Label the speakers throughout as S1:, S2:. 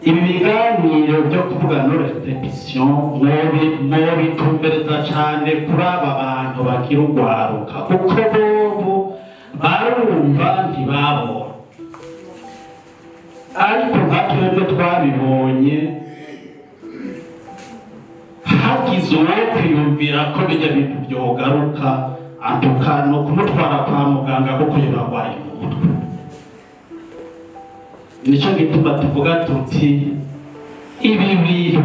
S1: ibi biganiro byo kuvuga no repetition mwobitumbereza cyane kuri aba bantu bagira urwaruka kuko bobo barumva ntibabona, ariko nka twebwe twabibonye hagize uwo kwiyumvira ko bijya bintu byogaruka atuka no kumutwara kwa muganga kuko yarwaye mu mutwe. Nicyo gituma tuvuga tuti ibi bintu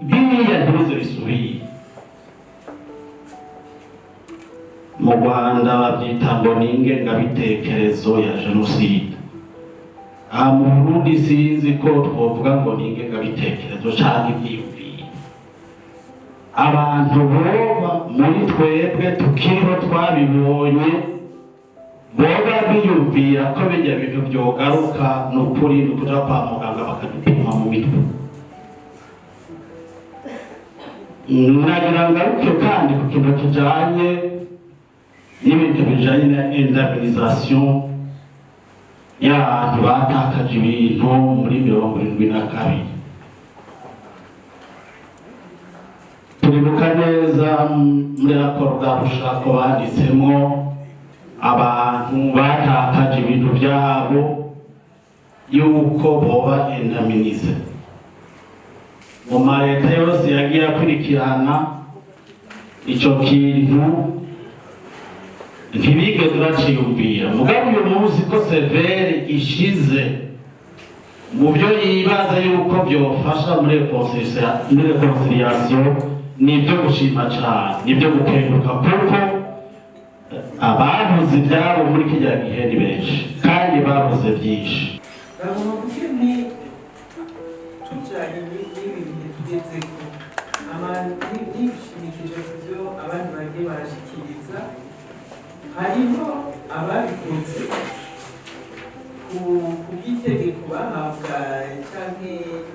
S1: biriya ntibize bisubire. Mu Rwanda babyita ngo ni ingengabitekerezo ya jenoside. Aha mu Burundi sinzi ko twovuga ngo ni ingengabitekerezo cyangwa ibyiyumviro. Abantu boba muri twebwe tukiriho twabibonye boba biyumvira ko bijya bintu byogaruka n'ukuri n'ukuja kwa muganga bakadupima mu mitwe. Nagira ngaruke kandi ku kintu kijanye n'ibintu bijanye na indemnisation y'abantu batakaje ibintu muri 72. Turibuka neza muri raporo bwa Rushako banditsemo abantu batakaje ibintu byabo yuko boba indemnize. Mu mareta yose yagiye akurikirana ico kintu ntibigeze baciyumvira. Mugabo uyu munsi ko severe ishize mu byo yibaza yuko byofasha muri reconciliation, nibyo gushima cyane, nibyo gukenguruka kuko ababuze ibyabo muri kijya gihe ni benshi kandi babuze byinshi.
S2: Tujyanye n'ibintu tugezeko n'ibishimikije ku byo abandi bagiye barashyikiriza, hariho ababikoze ku bw'itegeko bahabwa cyangwa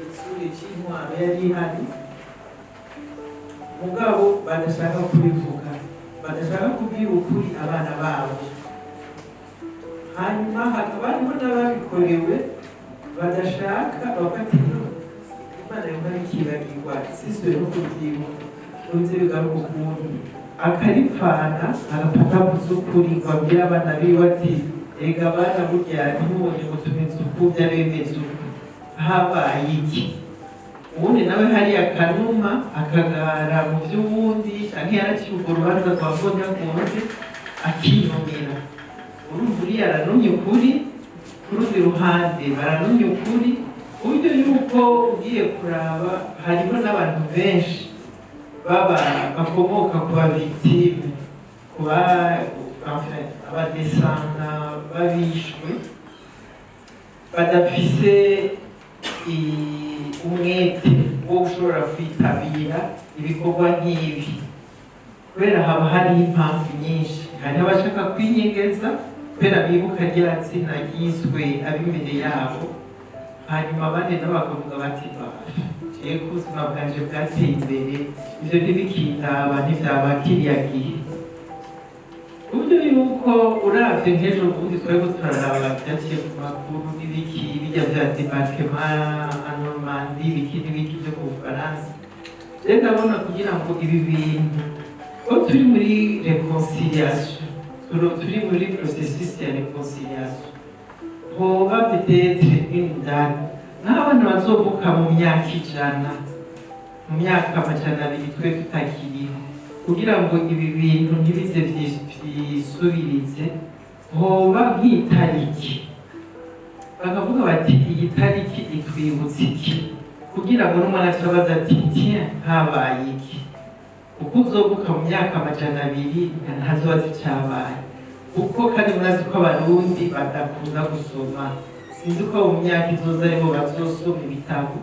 S2: isuri cy'intwaro yari ihari, mugabo badashaka kubivuga, badashaka kubwira ukuri abana babo. Hanyuma hakaba hariho n'ababikorewe badashaka bakatiro Imana yumva bikibagirwa siswe no kubyibuka unze bigaruka ukuntu akaripfana agafata muzukuri kwabwira abana biwe ati ega abana burya ntimubonye mutumiza uku byaremeze uku habaye iki. Ubundi nawe hari akanuma akagara mu by'ubundi canke yaraciye urwo rubanza rwa Mbonyagonze akiyongera. Urumva uriya aranumye ukuri, kurundi ruhande baranumye ukuri, uburyo yuko ugiye kuraba harimo n'abantu benshi bakomoka ku babitime, kuba abadesanga babishwe badafise umwete wo gushobora kwitabira ibikorwa nk'ibi, kubera haba hari impamvu nyinshi. Hari abashaka kwinyegeza kubera bibuka rya tsinda ryiswe ab'imbere yabo, hanyuma abandi nabo bakavuga bati jewe ko ubuzima bwanje bwateye imbere ivyo ntibikitaba ntivyaba kiriya gihe. Uburyo yuko uravye nk'ejo bundi twariko turaraba vyaciye ku makuru n'ibiki bijya vya débarquement en Normandie ibiki n'ibiki vyo ku Bufaransa, rero ndabona kugira ngo ibi bintu ko turi muri réconciliation, turi muri processus ya réconciliation, hoba peut-être une date n'abana bazovuka mu myaka 100, mu myaka 200 twe tutakiriho, kugira ngo ibi bintu ntibize vyisubirize, hoba nk'itariki bakavuga bati iyi tariki itwibutsa iki, kugira ngo n'umwana acabaza ati tiens habaye iki. Kuko uzovuka mu myaka 200 ntazoba zicabaye, kuko kandi murazi ko abarundi badakunda gusoma. Sinzi ko mu myaka izoza aribo bazosoma ibitabo,